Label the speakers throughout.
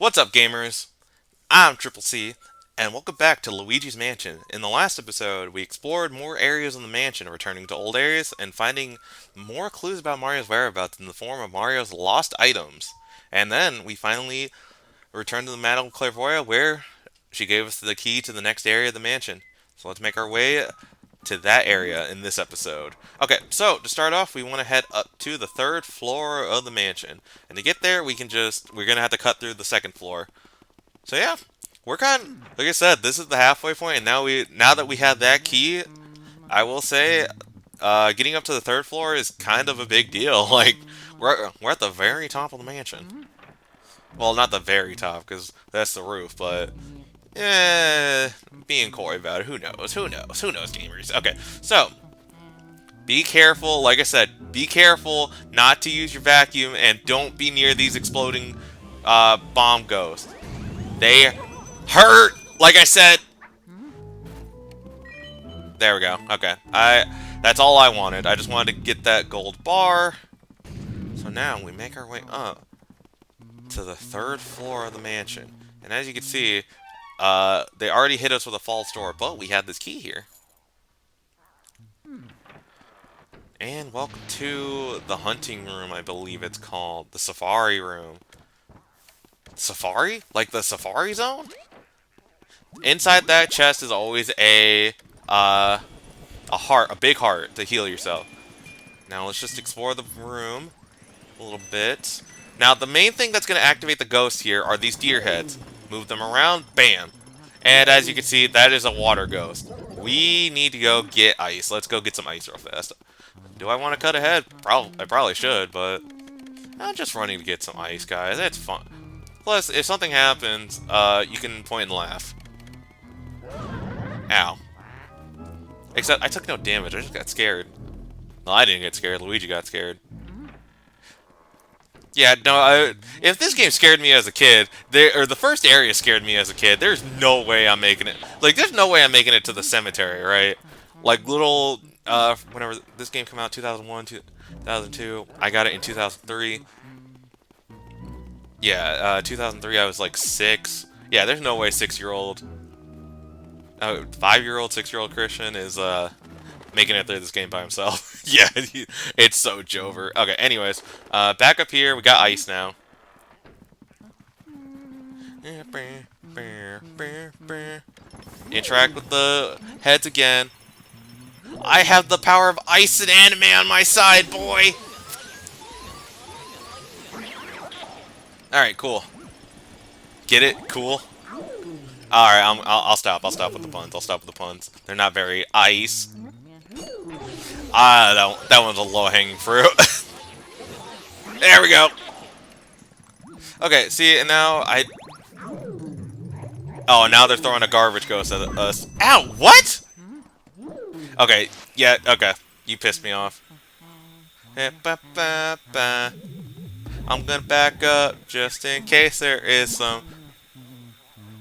Speaker 1: What's up, gamers? I'm Triple C, and welcome back to Luigi's Mansion. In the last episode, we explored more areas in the mansion, returning to old areas and finding more clues about Mario's whereabouts in the form of Mario's lost items. And then we finally returned to the Madame Clairvoyant, where she gave us the key to the next area of the mansion. So let's make our way to that area in this episode. Okay, so to start off, we want to head up to the third floor of the mansion. And to get there, we're gonna have to cut through the second floor. So yeah, we're like I said, this is the halfway point, and now that we have that key, I will say, getting up to the third floor is kind of a big deal. Like we're at the very top of the mansion. Well, not the very top because that's the roof, but being coy about it. Who knows? Who knows? Who knows, gamers? Okay, so be careful. Like I said, be careful not to use your vacuum, and don't be near these exploding bomb ghosts. They hurt. Like I said. There we go. Okay. That's all I wanted. I just wanted to get that gold bar. So now we make our way up to the third floor of the mansion. And as you can see, they already hit us with a false door, but we have this key here. And welcome to the hunting room, I believe it's called. The safari room. Safari? Like the safari zone? Inside that chest is always a big heart to heal yourself. Now let's just explore the room a little bit. Now the main thing that's going to activate the ghost here are these deer heads. Move them around, bam. And as you can see, that is a water ghost. We need to go get ice. Let's go get some ice real fast. Do I want to cut ahead? I probably should, but I'm just running to get some ice, guys. It's fun. Plus, if something happens, you can point and laugh. Ow. Except I took no damage. I just got scared. Well, I didn't get scared. Luigi got scared. Yeah, no. If this game scared me as a kid, or the first area scared me as a kid, there's no way I'm making it. Like, there's no way I'm making it to the cemetery, right? Like little. Whenever this game came out, 2001, 2002. I got it in 2003. Yeah, 2003. I was like 6. Yeah, there's no way 6-year-old, 5-year-old, 6-year-old Christian is making it through this game by himself. Yeah, it's so Jover. Okay, anyways, back up here, we got ice now. Interact with the heads again. I have the power of ice and anime on my side, boy! Alright, cool. Get it? Cool. Alright, I'll stop. I'll stop with the puns. I'll stop with the puns. They're not very ice. That one's a low-hanging fruit. There we go. Okay, see, and now oh, now they're throwing a garbage ghost at us. Ow, what? Okay, yeah, okay. You pissed me off. I'm gonna back up just in case there is some.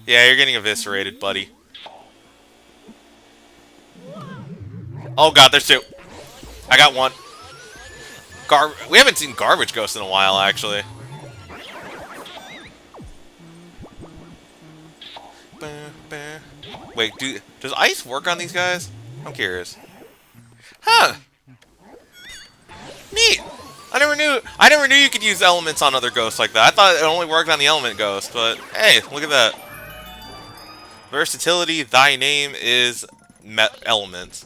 Speaker 1: Yeah, you're getting eviscerated, buddy. Oh god, there's two. I got one. We haven't seen garbage ghosts in a while, actually. Wait, does ice work on these guys? I'm curious. Huh. Neat. I never knew you could use elements on other ghosts like that. I thought it only worked on the element ghost, but hey, look at that. Versatility, thy name is element.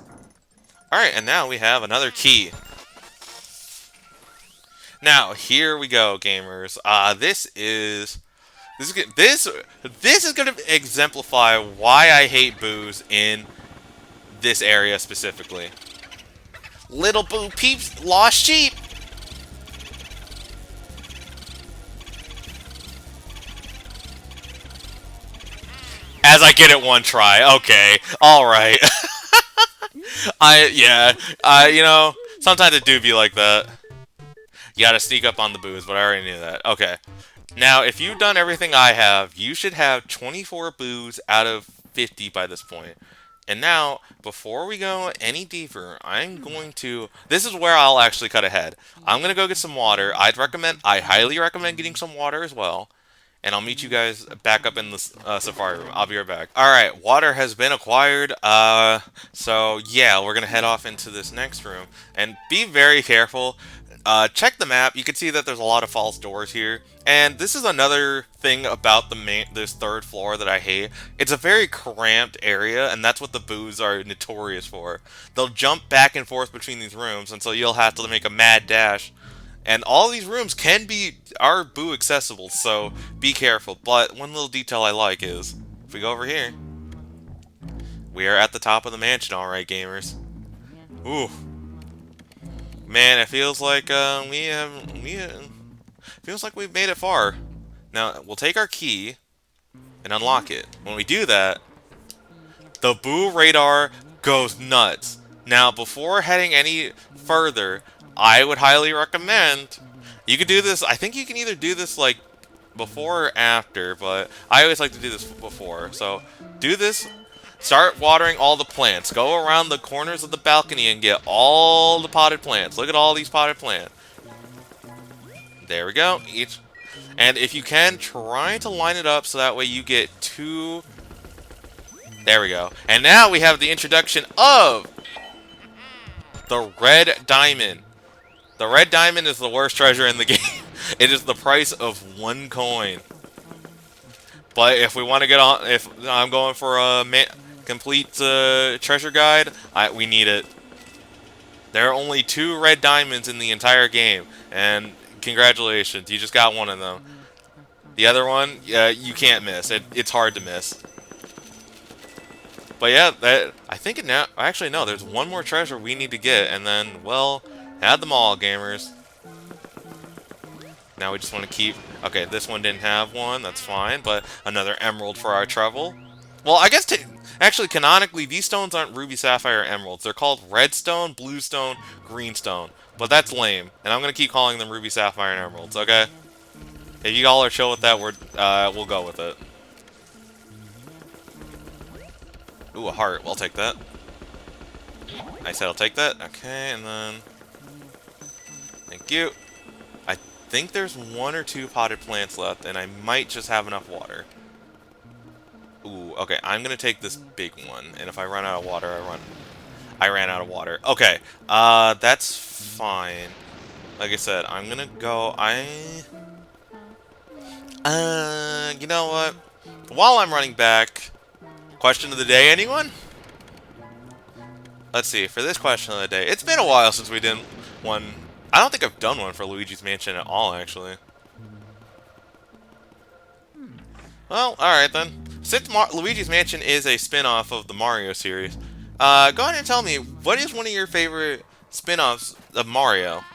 Speaker 1: Alright, and now we have another key. Now, here we go, gamers. This is going to exemplify why I hate boos in this area specifically. Little Boo Peeps lost sheep. As I get it one try. Okay. All right. You know, sometimes it do be like that. You gotta sneak up on the boos, but I already knew that. Okay. Now, if you've done everything I have, you should have 24 boos out of 50 by this point. And now, before we go any deeper, I'm going to. This is where I'll actually cut ahead. I'm gonna go get some water. I highly recommend getting some water as well. and I'll meet you guys back up in the safari room. I'll be right back. All right, water has been acquired. So yeah, we're gonna head off into this next room, and be very careful. Check the map. You can see that there's a lot of false doors here, and this is another thing about this third floor that I hate. It's a very cramped area, and that's what the boos are notorious for. They'll jump back and forth between these rooms, and so you'll have to make a mad dash. And all these rooms are boo accessible, so be careful. But one little detail I like is, if we go over here, we are at the top of the mansion, alright, gamers. Ooh. Man, it feels like feels like we've made it far. Now, we'll take our key and unlock it. When we do that, the boo radar goes nuts. Now, before heading any further, I would highly recommend you could do this. I think you can either do this like before or after, but I always like to do this before. So, do this. Start watering all the plants. Go around the corners of the balcony and get all the potted plants. Look at all these potted plants. There we go. And if you can, try to line it up so that way you get two. There we go. And now we have the introduction of the red diamond. The red diamond is the worst treasure in the game. It is the price of 1 coin. But if we want to get on, if I'm going for a complete treasure guide, we need it. There are only 2 red diamonds in the entire game, and congratulations, you just got one of them. The other one, you can't miss. It's hard to miss. But yeah, I think it now. Actually, no. There's one more treasure we need to get, and then, well, had them all, gamers. Now we just want to keep. Okay, this one didn't have one. That's fine. But another emerald for our trouble. Well, I guess actually canonically, these stones aren't ruby, sapphire, emeralds. They're called redstone, bluestone, greenstone. But that's lame, and I'm gonna keep calling them ruby, sapphire, and emeralds. Okay. If you all are chill with that, we'll go with it. Ooh, a heart. We'll take that. I said I'll take that. Okay, and then... Thank you. I think there's 1 or 2 potted plants left, and I might just have enough water. Ooh, okay, I'm gonna take this big one, and if I run out of water, I ran out of water. Okay, that's fine. Like I said, I'm gonna go... you know what? While I'm running back... Question of the day, anyone? Let's see, for this question of the day, it's been a while since we did one. I don't think I've done one for Luigi's Mansion at all, actually. Well, alright then. Since Luigi's Mansion is a spin-off of the Mario series, go ahead and tell me, what is one of your favorite spin-offs of Mario?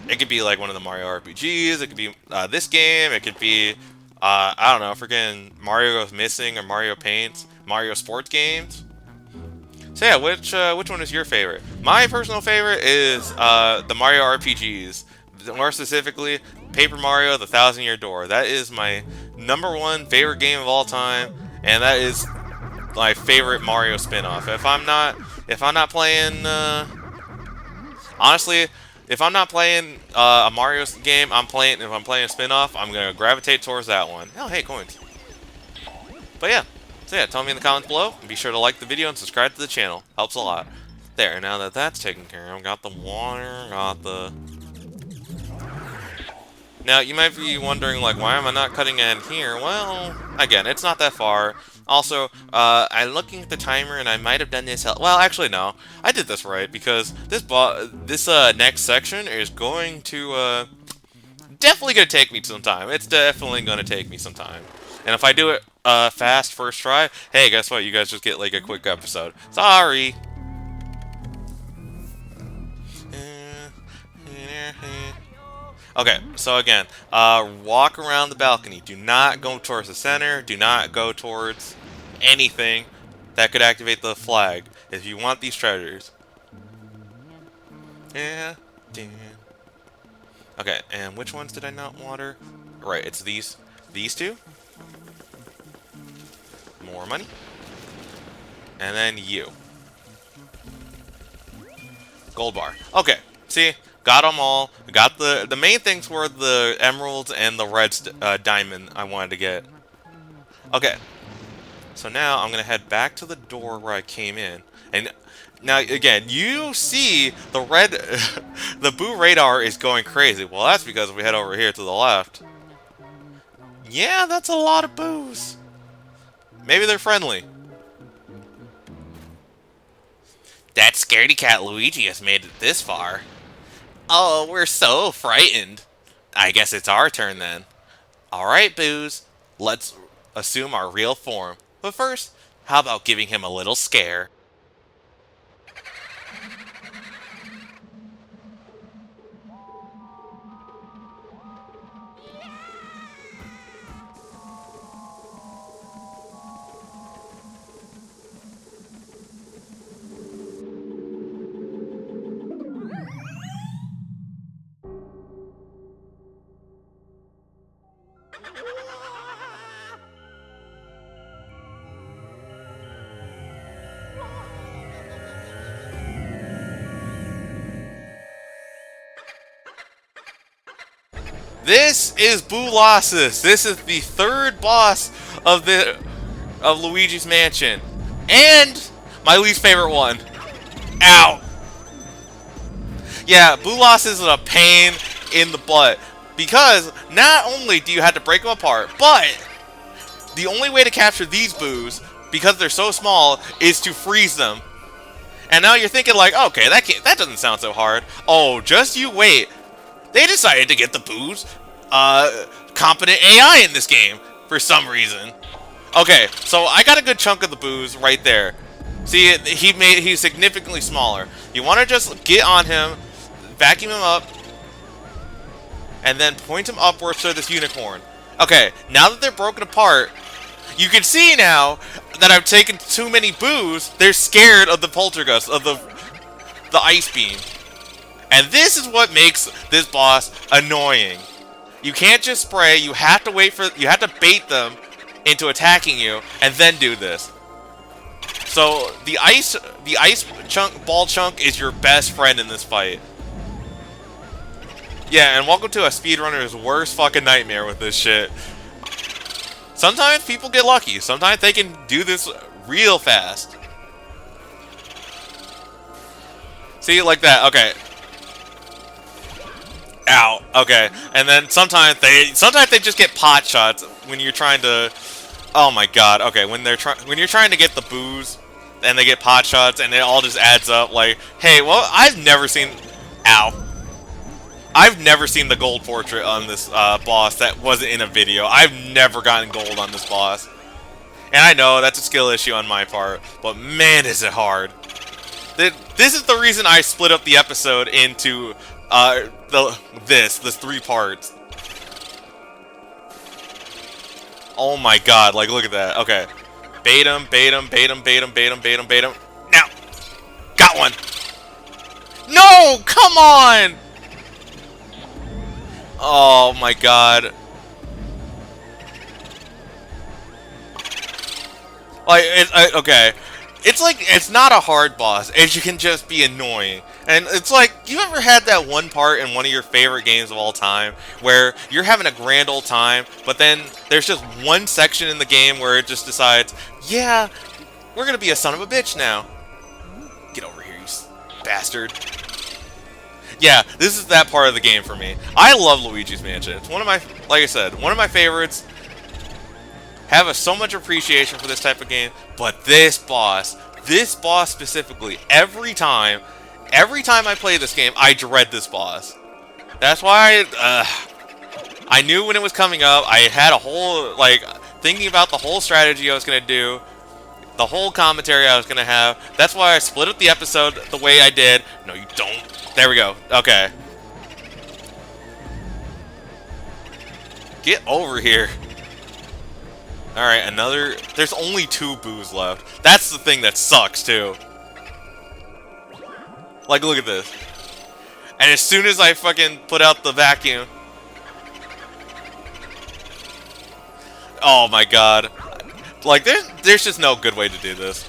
Speaker 1: It could be like one of the Mario RPGs, it could be this game, it could be, I don't know, freaking Mario Goes Missing or Mario Paints, Mario Sports games. So yeah, which one is your favorite? My personal favorite is the Mario RPGs. More specifically, Paper Mario: The Thousand Year Door. That is my #1 favorite game of all time, and that is my favorite Mario spin-off. If I'm not playing, honestly, if I'm not playing a Mario game, if I'm playing a spin-off, I'm gonna gravitate towards that one. Oh, hey, coins. But yeah. So yeah, tell me in the comments below, and be sure to like the video and subscribe to the channel. Helps a lot. There, now that that's taken care of, got the water, got the... Now, you might be wondering, like, why am I not cutting in here? Well, again, it's not that far. Also, I'm looking at the timer, and I might have done this... Well, actually, no. I did this right, because this next section is going to, definitely going to take me some time. It's definitely going to take me some time. And if I do it fast first try, hey, guess what? You guys just get like a quick episode. Sorry. Okay, so again, walk around the balcony. Do not go towards the center. Do not go towards anything that could activate the flag if you want these treasures. Yeah. Okay, and which ones did I not water? Right, it's these two. More money. And then you. Gold bar. Okay, see? Got them all. Got the main things were the emeralds and the red diamond I wanted to get. Okay, so now I'm gonna head back to the door where I came in, and now again you see the red, the Boo radar is going crazy. Well, that's because we head over here to the left. Yeah, that's a lot of Boos. Maybe they're friendly. That scaredy cat Luigi has made it this far. Oh, we're so frightened. I guess it's our turn then. Alright, Boos. Let's assume our real form. But first, how about giving him a little scare? This is Boolossus. This is the third boss of Luigi's Mansion. And my least favorite one. Ow! Yeah, Boolossus is a pain in the butt. Because not only do you have to break them apart, but the only way to capture these Boos, because they're so small, is to freeze them. And now you're thinking like, okay, that doesn't sound so hard. Oh, just you wait. They decided to get the Boos competent AI in this game for some reason. Okay, so I got a good chunk of the Boos right there. See, he's significantly smaller. You want to just get on him, vacuum him up, and then point him upwards to this unicorn. Okay, now that they're broken apart, you can see now that I've taken too many Boos. They're scared of the poltergust, of the ice beam. And this is what makes this boss annoying. You can't just spray, you have to bait them into attacking you, and then do this. So the ice ball chunk is your best friend in this fight. Yeah, and welcome to a speedrunner's worst fucking nightmare with this shit. Sometimes people get lucky. Sometimes they can do this real fast. See, like that. Okay. Ow. Okay. And then sometimes they just get pot shots when you're trying to. Oh my god. Okay. When you're trying to get the Boos, and they get pot shots, and it all just adds up. Like, hey, well, I've never seen. Ow. I've never seen the gold portrait on this boss that wasn't in a video. I've never gotten gold on this boss. And I know that's a skill issue on my part, but man, is it hard. This is the reason I split up the episode into this 3 parts. Oh my god, like, look at that. Okay. Bait him, bait him, bait him, bait him, bait him, bait him, bait him. Now! Got one! No! Come on! Oh my god. Like, okay. It's like, it's not a hard boss. It can just be annoying. And it's like, you ever had that one part in one of your favorite games of all time where you're having a grand old time, but then there's just one section in the game where it just decides, yeah, we're gonna be a son of a bitch now. Get over here, you bastard. Yeah, this is that part of the game for me. I love Luigi's Mansion. It's one of my, like I said, one of my favorites. Have so much appreciation for this type of game, but this boss specifically, every time I play this game, I dread this boss. That's why I knew when it was coming up. I had a whole, like, thinking about the whole strategy I was going to do, the whole commentary I was going to have. That's why I split up the episode the way I did. No, you don't. There we go. Okay. Get over here. Alright, another. There's only 2 Boos left. That's the thing that sucks, too. Like, look at this. And as soon as I fucking put out the vacuum. Oh my god. Like, there's just no good way to do this.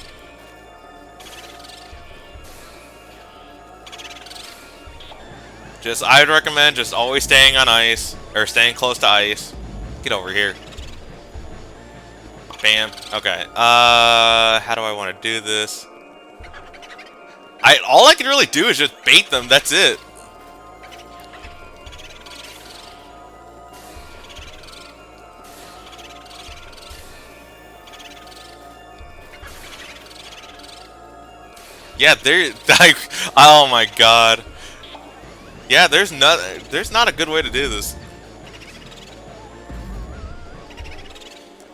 Speaker 1: I'd recommend just always staying on ice, or staying close to ice. Get over here. Bam. Okay. How do I want to do this? All I can really do is just bait them. That's it. Yeah, they're like, oh my god. Yeah, there's not a good way to do this.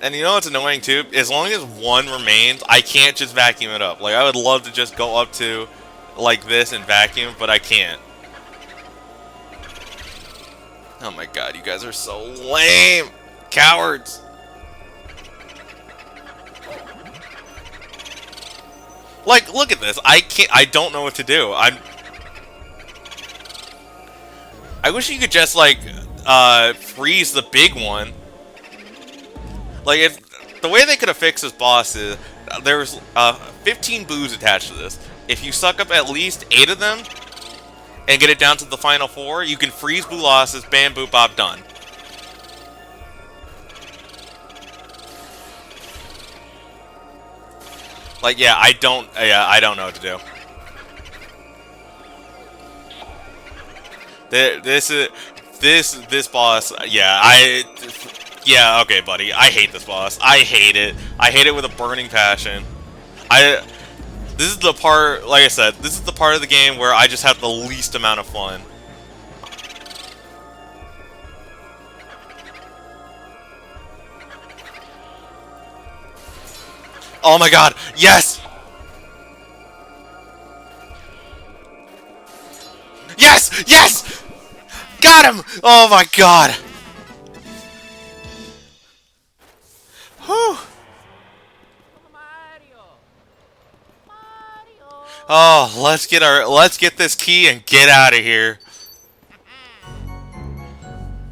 Speaker 1: And you know what's annoying too? As long as one remains, I can't just vacuum it up. Like, I would love to just go up to like this and vacuum, but I can't. Oh my god, you guys are so lame! Cowards! Like, look at this. I don't know what to do. I wish you could just, like, freeze the big one. Like, if the way they could have fixed this boss is there's 15 boos attached to this. If you suck up at least 8 of them and get it down to the final 4, you can freeze Boolossus, bam, boop, bop, done. Like, yeah, I don't know what to do. This boss, yeah, okay, buddy. I hate this boss. I hate it. I hate it with a burning passion. This is the part, like I said, this is the part of the game where I just have the least amount of fun. Oh my god, yes! Yes! Yes! Got him! Oh my god! Whew. Oh, let's get this key and get out of here.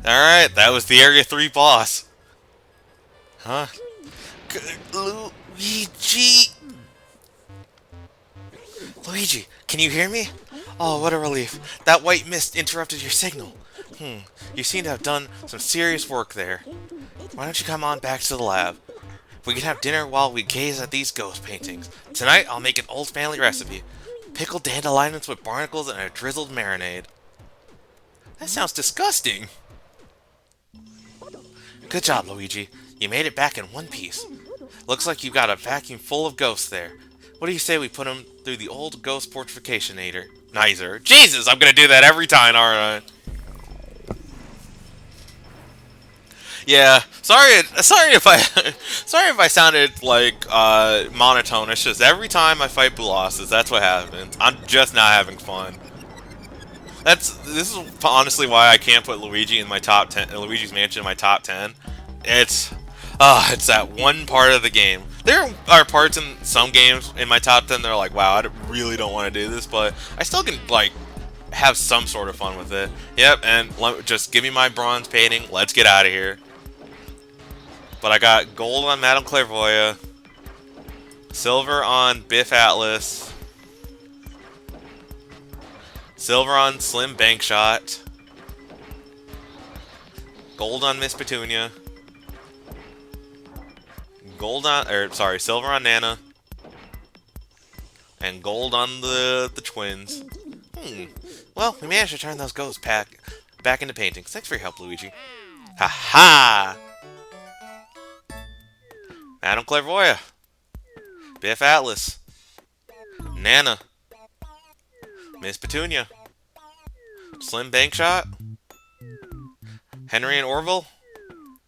Speaker 1: Alright, that was the Area 3 boss. Huh? Luigi! Luigi, can you hear me? Oh, what a relief. That white mist interrupted your signal. You seem to have done some serious work there. Why don't you come on back to the lab? We can have dinner while we gaze at these ghost paintings. Tonight, I'll make an old family recipe. Pickled dandelions with barnacles and a drizzled marinade. That sounds disgusting. Good job, Luigi. You made it back in one piece. Looks like you got a vacuum full of ghosts there. What do you say we put them through the old ghost portrificationator? Nicer. Jesus, I'm gonna do that every time, aren't I? Yeah, sorry if I sorry if I sounded like monotone. It's just every time I fight Boolossus, that's what happens. I'm just not having fun. This is honestly why I can't put Luigi in my top 10. Luigi's Mansion in my top 10. It's that one part of the game. There are parts in some games in my top 10 that are like, wow, I really don't want to do this, but I still can like have some sort of fun with it. Yep, and just give me my bronze painting. Let's get out of here. But I got gold on Madame Clairvoyant, silver on Biff Atlas, silver on Slim Bankshot, gold on Miss Petunia, silver on Nana, and gold on the twins. Well, we managed to turn those ghosts back into paintings. Thanks for your help, Luigi. Ha-ha! Madame Clairvoyant, Biff Atlas, Nana, Miss Petunia, Slim Bankshot, Henry and Orville,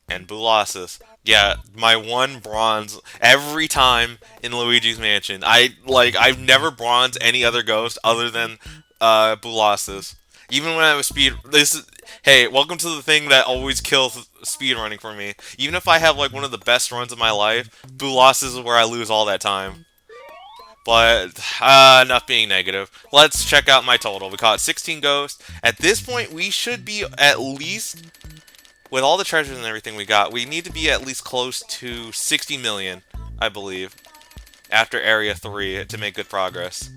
Speaker 1: and Boolossus. Yeah, my one bronze every time in Luigi's Mansion. I've never bronzed any other ghost other than Boolossus. Even when I was hey, welcome to the thing that always kills speedrunning for me. Even if I have like one of the best runs of my life, Boolossus is where I lose all that time. But enough being negative. Let's check out my total. We caught 16 ghosts. At this point, we should be at least, with all the treasures and everything we got, we need to be at least close to 60 million, I believe, after Area 3 to make good progress.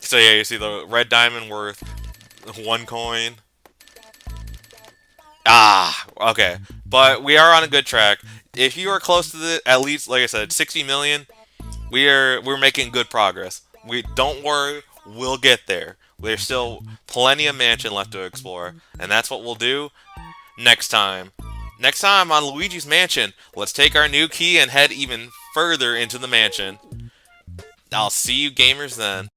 Speaker 1: So yeah, you see the red diamond worth One coin. Ah, okay. But we are on a good track. If you are close to the at least, like I said, 60 million, we're making good progress. We don't worry, we'll get there. There's still plenty of mansion left to explore, and that's what we'll do next time. Next time on Luigi's Mansion, let's take our new key and head even further into the mansion. I'll see you gamers then.